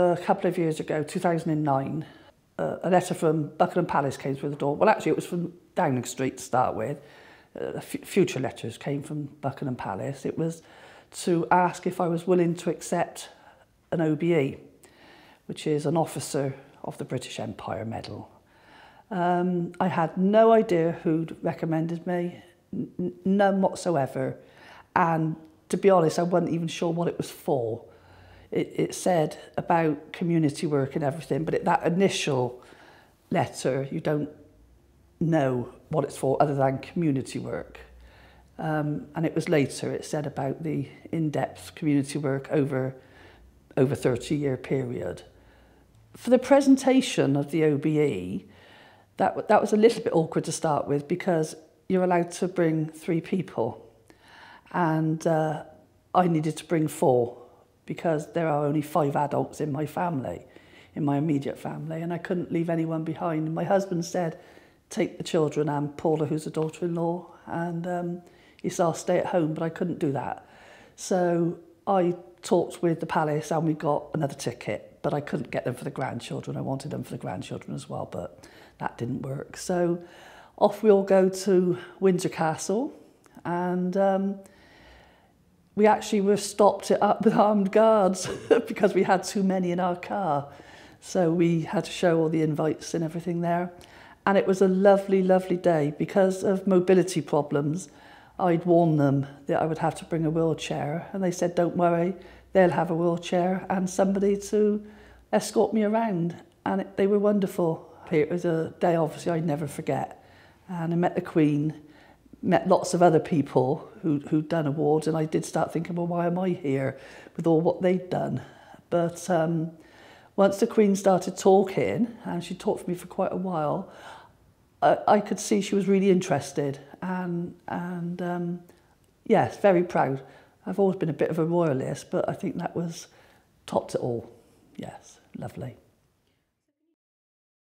A couple of years ago, 2009, a letter from Buckingham Palace came through the door. Well, actually, it was from Downing Street to start with. Future letters came from Buckingham Palace. It was to ask if I was willing to accept an OBE, which is an Officer of the British Empire medal. I had no idea who'd recommended me, none whatsoever. And to be honest, I wasn't even sure what it was for. It said about community work and everything, but that initial letter, you don't know what it's for other than community work. And it was later, it said about the in-depth community work over 30-year period. For the presentation of the OBE, that was a little bit awkward to start with because you're allowed to bring 3 people. And I needed to bring 4 because there are only 5 adults in my family, in my immediate family, and I couldn't leave anyone behind. And my husband said, take the children and Paula, who's a daughter-in-law, and he said, I'll stay at home, but I couldn't do that. So I talked with the palace and we got another ticket, but I couldn't get them for the grandchildren. I wanted them for the grandchildren as well, but that didn't work. So off we all go to Windsor Castle, and we actually were stopped up with armed guards because we had too many in our car. So we had to show all the invites and everything there. And it was a lovely, lovely day. Because of mobility problems, I'd warned them that I would have to bring a wheelchair. And they said, don't worry, they'll have a wheelchair and somebody to escort me around. And they were wonderful. It was a day, obviously, I'd never forget. And I met the Queen, met lots of other people who'd done awards, and I did start thinking, well, why am I here with all what they'd done? But once the Queen started talking, and she talked to me for quite a while, I could see she was really interested, and yes, very proud. I've always been a bit of a royalist, but I think that was topped it all. Yes, lovely.